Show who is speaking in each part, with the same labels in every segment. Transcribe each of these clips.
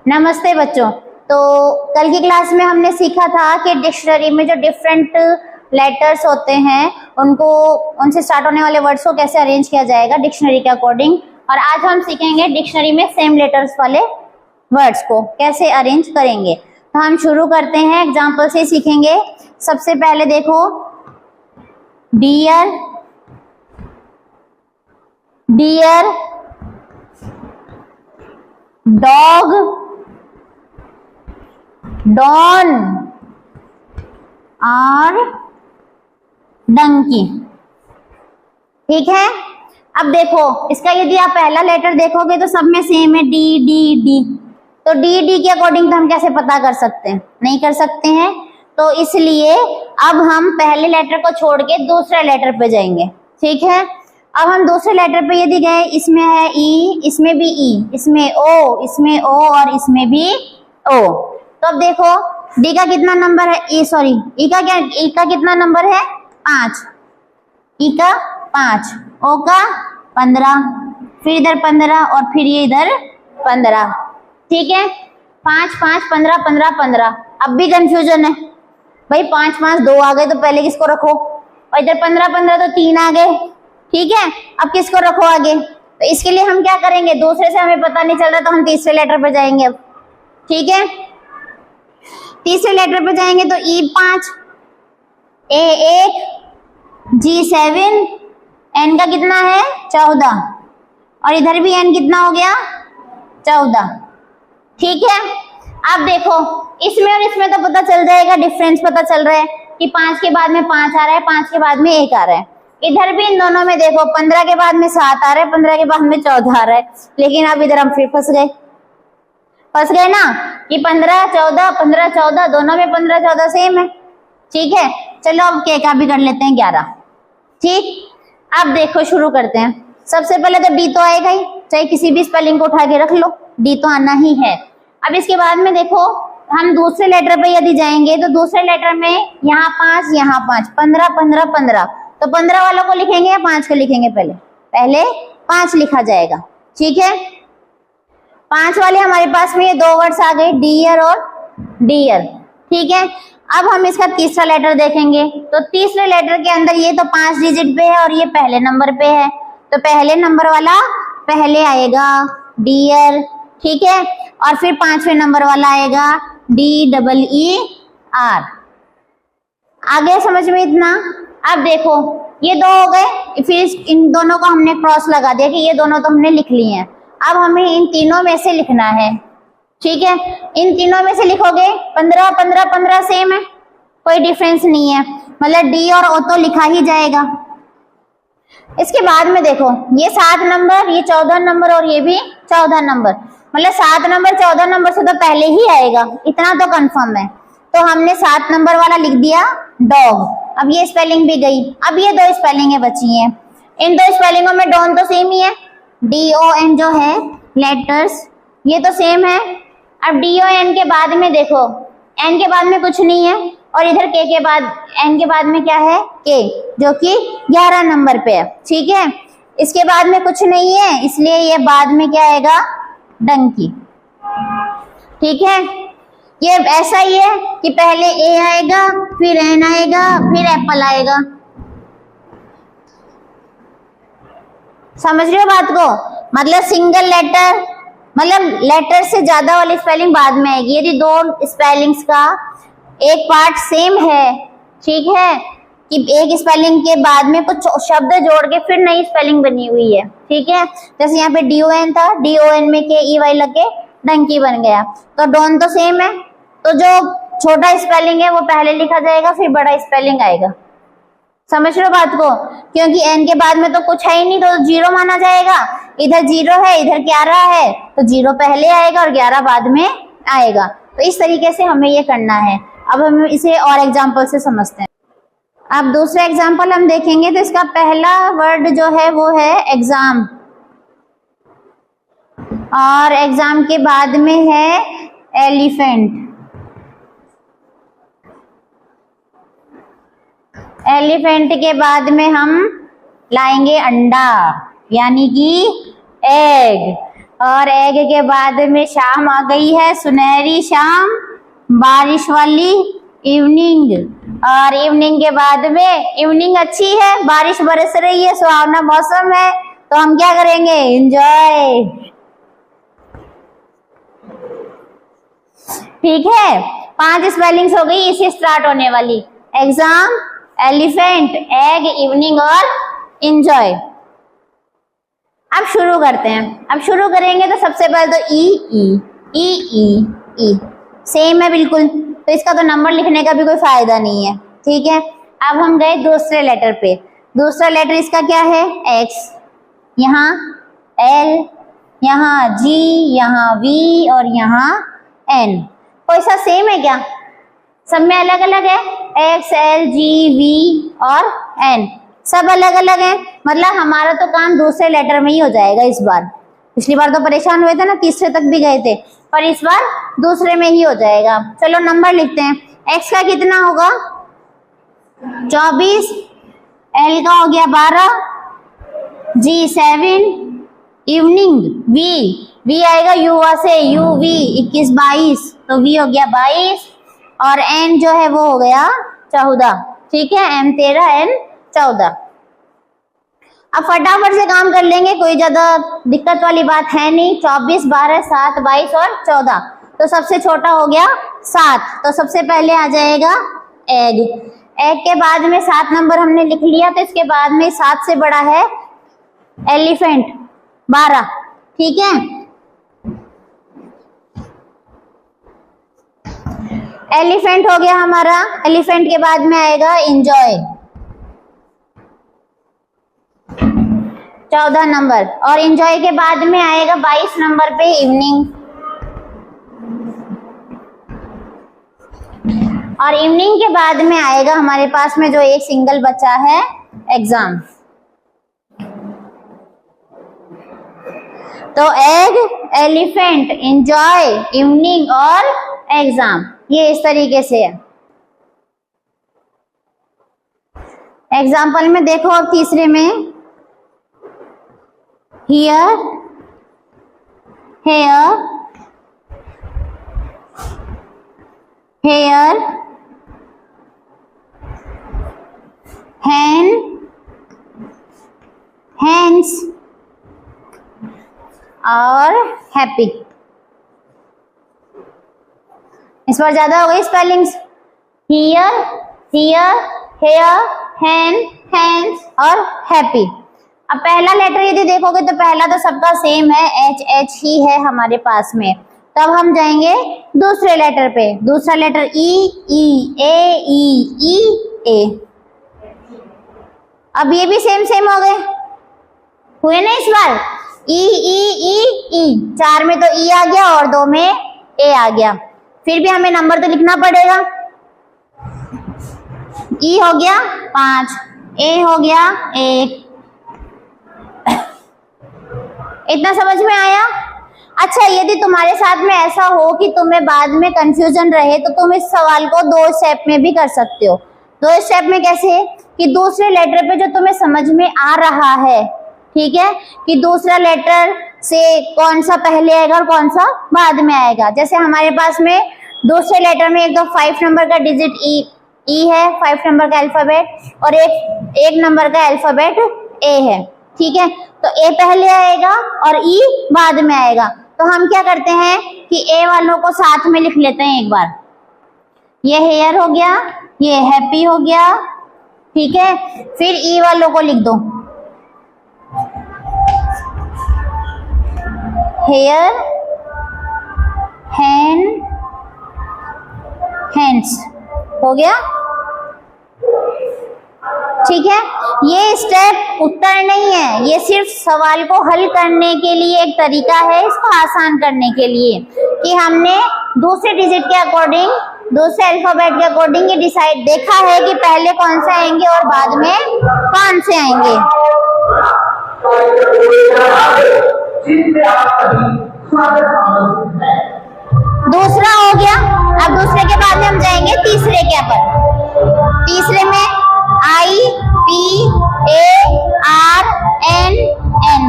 Speaker 1: नमस्ते बच्चों। तो कल की क्लास में हमने सीखा था कि डिक्शनरी में जो डिफरेंट लेटर्स होते हैं उनको उनसे स्टार्ट होने वाले वर्ड्स को कैसे अरेंज किया जाएगा डिक्शनरी के अकॉर्डिंग। और आज हम सीखेंगे डिक्शनरी में सेम लेटर्स वाले वर्ड्स को कैसे अरेंज करेंगे। तो हम शुरू करते हैं, एग्जाम्पल से सीखेंगे। सबसे पहले देखो, डियर, डियर, डॉग, डॉन और डंकी। ठीक है। अब देखो इसका यदि आप पहला लेटर देखोगे तो सब में सेम है, डी डी डी। तो डी डी के अकॉर्डिंग तो हम कैसे पता कर सकते हैं? नहीं कर सकते हैं। तो इसलिए अब हम पहले लेटर को छोड़ के दूसरे लेटर पे जाएंगे। ठीक है। अब हम दूसरे लेटर पे यदि गए, इसमें है ई, इसमें भी ई, इसमें ओ, इसमें ओ और इसमें भी ओ। तो अब देखो डी का कितना नंबर है, ई सॉरी ई का क्या, ई का कितना नंबर है? 5। ई का 5, ओ का 15, फिर इधर 15 और फिर ये इधर 15। ठीक है। 5 5 15 15 15। अब भी कंफ्यूजन है भाई, 5 5 2 आ गए तो पहले किसको रखो, और इधर 15 15 तो 3 आ गए। ठीक है। अब किसको रखो आगे? तो इसके लिए हम क्या करेंगे, दूसरे से हमें पता नहीं चल रहा तो हम तीसरे लेटर पे जाएंगे अब। ठीक है। तीसरे लेटर पे जाएंगे तो E5, A1, G7, N का कितना है? 14, और इधर भी N कितना हो गया? 14। ठीक है। अब देखो इसमें और इसमें तो पता चल जाएगा, डिफरेंस पता चल रहा है कि 5 के बाद में 5 आ रहा है, 5 के बाद में 1 आ रहा है। इधर भी इन दोनों में देखो 15 के बाद में 7 आ रहा है, 15 के बाद में 14 आ रहा है। लेकिन अब इधर हम फिर फंस गए ना कि 15 14 15 14 दोनों में 15 14 सेम है। ठीक है। चलो अब के का भी कर लेते हैं 11। ठीक। अब देखो शुरू करते हैं। सबसे पहले तो डी तो आएगा ही, चाहे किसी भी स्पेलिंग को उठा के रख लो, डी तो आना ही है। अब इसके बाद में देखो हम दूसरे लेटर पे यदि जाएंगे तो दूसरे लेटर में यहाँ 5 यहाँ 5, 15 15 15। तो 15 वालों को लिखेंगे या 5 को लिखेंगे? पहले 5 लिखा जाएगा। ठीक है। 5 वाले हमारे पास में ये 2 वर्ड्स आ गए, डियर और डियर। ठीक है। अब हम इसका तीसरा लेटर देखेंगे तो तीसरे लेटर के अंदर ये तो 5 डिजिट पे है और ये पहले नंबर पे है, तो पहले नंबर वाला पहले आएगा डियर। ठीक है। और फिर 5वें नंबर वाला आएगा DEER। आगे समझ में इतना? अब देखो ये 2 हो गए, फिर इन दोनों को हमने क्रॉस लगा दिया कि ये दोनों तो हमने लिख लिए हैं। अब हमें इन तीनों में से लिखना है। ठीक है। इन तीनों में से लिखोगे 15 15 15 सेम है, कोई डिफरेंस नहीं है, मतलब डी और ओ तो लिखा ही जाएगा। इसके बाद में देखो ये 7 नंबर, ये 14 नंबर और ये भी 14 नंबर, मतलब 7 नंबर 14 नंबर से तो पहले ही आएगा, इतना तो कंफर्म है। तो हमने 7 नंबर वाला लिख दिया डॉग। अब ये स्पेलिंग भी गई। अब ये 2 स्पेलिंगें बची हैं। इन 2 स्पेलिंगों में डॉन तो सेम ही है, DON जो है लेटर्स ये तो सेम है। अब DON के बाद में देखो N के बाद में कुछ नहीं है, और इधर K के बाद N के बाद में क्या है? K, जो कि 11 नंबर पे है। ठीक है। इसके बाद में कुछ नहीं है, इसलिए ये बाद में क्या आएगा? डंकी। ठीक है। ये ऐसा ही है कि पहले A आएगा, फिर N आएगा, फिर एप्पल आएगा। समझ रहे हो बात को? मतलब सिंगल लेटर, मतलब लेटर से ज्यादा वाली स्पेलिंग बाद में आएगी। यदि 2 स्पेलिंग्स का एक पार्ट सेम है, ठीक है, कि एक स्पेलिंग के बाद में कुछ शब्द जोड़ के फिर नई स्पेलिंग बनी हुई है। ठीक है। जैसे यहाँ पे DON था, DON में KEY लग के डंकी बन गया, तो डॉन तो सेम है, तो जो छोटा स्पेलिंग है वो पहले लिखा जाएगा, फिर बड़ा स्पेलिंग आएगा। समझ लो बात को? क्योंकि N के बाद में तो कुछ है ही नहीं, तो 0 माना जाएगा। इधर 0 है, इधर 11 है, तो 0 पहले आएगा और 11 बाद में आएगा। तो इस तरीके से हमें ये करना है। अब हम इसे और एग्जाम्पल से समझते हैं। अब दूसरा एग्जाम्पल हम देखेंगे तो इसका पहला वर्ड जो है वो है एग्जाम, और एग्जाम के बाद में है एलिफेंट। एलिफेंट के बाद में हम लाएंगे अंडा, यानी कि एग। और एग के बाद में शाम आ गई है, सुनहरी शाम, बारिश वाली इवनिंग। और इवनिंग के बाद में इवनिंग अच्छी है, बारिश बरस रही है, सुहावना मौसम है, तो हम क्या करेंगे? एंजॉय। ठीक है, 5 स्पेलिंग्स हो गई इससे स्टार्ट होने वाली। एग्जाम, एलिफेंट, एग, इवनिंग और एंजॉय। अब शुरू करते हैं। अब शुरू करेंगे तो सबसे पहले तो ई सेम है बिल्कुल, तो इसका तो नंबर लिखने का भी कोई फायदा नहीं है। ठीक है, अब हम गए दूसरे लेटर पे। दूसरा लेटर इसका क्या है? एक्स, यहाँ एल, यहाँ जी, यहाँ वी और यहाँ एन। कोई सा सेम है क्या? सब में अलग अलग है। एक्स, एल, जी, वी और एन सब अलग अलग है। मतलब हमारा तो काम दूसरे लेटर में ही हो जाएगा इस बार। पिछली बार तो परेशान हुए थे ना, तीसरे तक भी गए थे, पर इस बार दूसरे में ही हो जाएगा। चलो नंबर लिखते हैं। एक्स का कितना होगा? 24, एल का हो गया 12, जी 7, इवनिंग वी आएगा युवा से, यू वी 21 22, तो वी हो गया 22 और एन जो है वो हो गया 14। ठीक है, एम 13 एन 14। अब फटाफट से काम कर लेंगे, कोई ज्यादा दिक्कत वाली बात है नहीं। 24, 12, 7, 22 और 14, तो सबसे छोटा हो गया 7, तो सबसे पहले आ जाएगा एग। एग के बाद में 7 नंबर हमने लिख लिया, तो इसके बाद में 7 से बड़ा है एलिफेंट 12। ठीक है, एलिफेंट हो गया हमारा। एलिफेंट के बाद में आएगा एंजॉय 14 नंबर, और एंजॉय के बाद में आएगा 22 नंबर पे इवनिंग, और इवनिंग के बाद में आएगा हमारे पास में जो एक सिंगल बचा है एग्जाम। तो एग, एलिफेंट, एंजॉय, इवनिंग और एग्जाम, ये इस तरीके से है। एग्जाम्पल में देखो अब तीसरे में, here, hair, hair, hand, hands और हैप्पी। इस बार ज्यादा हो गई spellings. Here, here, hair, hand, hands और हैप्पी। अब पहला लेटर यदि देखोगे तो पहला तो सबका सेम है, एच एच ही है हमारे पास में। तब हम जाएंगे दूसरे लेटर पे। दूसरा लेटर ई ए। अब ये भी सेम सेम हो गए, हुए ना इस बार? ई। 4 में तो ई आ गया और 2 में ए आ गया। फिर भी हमें नंबर तो लिखना पड़ेगा। ई हो गया 5, ए हो गया 1। इतना समझ में आया? अच्छा, यदि तुम्हारे साथ में ऐसा हो कि तुम्हें बाद में कंफ्यूजन रहे तो तुम इस सवाल को 2 स्टेप में भी कर सकते हो। 2 स्टेप में कैसे? कि दूसरे लेटर पे जो तुम्हें समझ में आ रहा है, ठीक है, कि दूसरा लेटर से कौन सा पहले आएगा और कौन सा बाद में आएगा। जैसे हमारे पास में दूसरे लेटर में एक तो 5 नंबर का डिजिट ई है, 5 नंबर का अल्फाबेट, और एक नंबर का अल्फाबेट ए है। ठीक है, तो ए पहले आएगा और ई बाद में आएगा। तो हम क्या करते हैं कि ए वालों को साथ में लिख लेते हैं एक बार। ये हेयर हो गया, ये हैप्पी हो गया, ठीक है। फिर ई वालों को लिख दो, हेयर, हैंड, हैंड्स हो गया। ठीक है, ये स्टेप उत्तर नहीं है, ये सिर्फ सवाल को हल करने के लिए एक तरीका है, इसको आसान करने के लिए, कि हमने दूसरे डिजिट के अकॉर्डिंग, दूसरे अल्फाबेट के अकॉर्डिंग ये डिसाइड देखा है कि पहले कौन से आएंगे और बाद में कौन से आएंगे। दूसरा हो गया। अब दूसरे के बाद में हम जाएंगे तीसरे के पर। तीसरे में I P A R N N,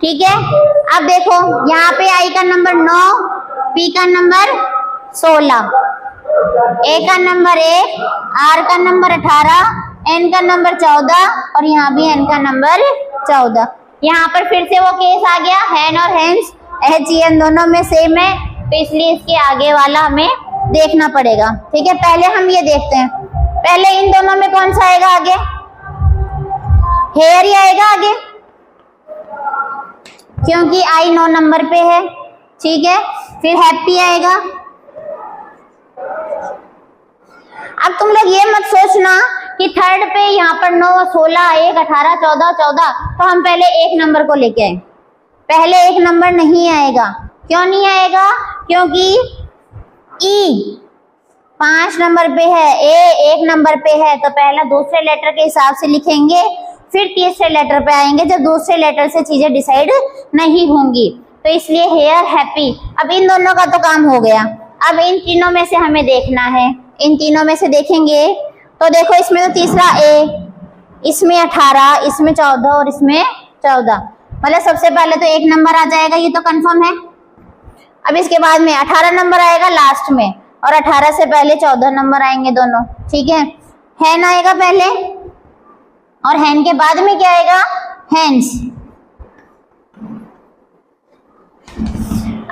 Speaker 1: ठीक है। अब देखो यहाँ पे आई का नंबर 9, पी का नंबर 16, ए का नंबर 1, आर का नंबर 18, एन का नंबर 14 और यहाँ भी एन का नंबर 14। यहाँ पर फिर से वो केस आ गया, हैन और हैंस, HEN दोनों में सेम है, तो इसलिए इसके आगे वाला हमें देखना पड़ेगा। ठीक है, पहले हम ये देखते हैं, पहले इन दोनों में कौन सा आएगा आगे, हेयर ही आएगा आगे, क्योंकि आई 9 नंबर पे है। ठीक है, फिर हैप्पी आएगा। अब तुम लोग ये मत सोचना कि थर्ड पे यहाँ पर 9, 16, 1, 18, 14, 14, तो हम पहले एक नंबर को लेके आए। पहले एक नंबर नहीं आएगा। क्यों नहीं आएगा? क्योंकि ई 5 नंबर पे है, ए 1 नंबर पे है, तो पहला दूसरे लेटर के हिसाब से लिखेंगे, फिर तीसरे लेटर पे आएंगे जब दूसरे लेटर से चीजें डिसाइड नहीं होंगी। तो इसलिए हेयर, हैप्पी। अब इन दोनों का तो काम हो गया, अब इन तीनों में से हमें देखना है। इन तीनों में से देखेंगे तो देखो, इसमें तो तीसरा ए, इसमें 18, इसमें 14 और इसमें 14, मतलब सबसे पहले तो 1 नंबर आ जाएगा, ये तो कंफर्म है। अब इसके बाद में 18 नंबर आएगा लास्ट में, और 18 से पहले 14 नंबर आएंगे दोनों। ठीक है, हैन आएगा पहले, और हैन के बाद में क्या आएगा, हैंस।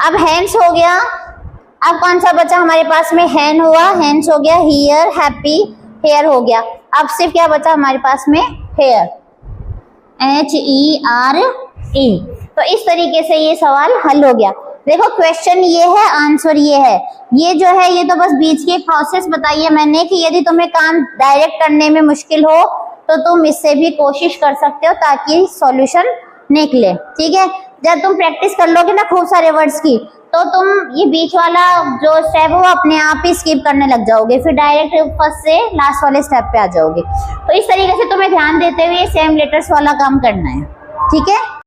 Speaker 1: अब हैंस हो गया, अब कौन सा बचा हमारे पास में, हैन हुआ, हैंस हो गया, हियर, हैप्पी, हेयर हो गया। अब सिर्फ क्या बचा हमारे पास में, हेयर, HERE। तो इस तरीके से ये सवाल हल हो गया। देखो क्वेश्चन ये है, आंसर ये है। ये जो है ये तो बस बीच की प्रोसेस बताई है मैंने कि यदि तुम्हें काम डायरेक्ट करने में मुश्किल हो तो तुम इससे भी कोशिश कर सकते हो ताकि सॉल्यूशन निकले। ठीक है, जब तुम प्रैक्टिस कर लोगे ना खूब सारे वर्ड्स की, तो तुम ये बीच वाला जो स्टेप है वो अपने आप ही स्किप करने लग जाओगे, फिर डायरेक्ट फर्स्ट से लास्ट वाले स्टेप पे आ जाओगे। तो इस तरीके से तुम्हें ध्यान देते हुए सेम लेटर्स वाला काम करना है। ठीक है।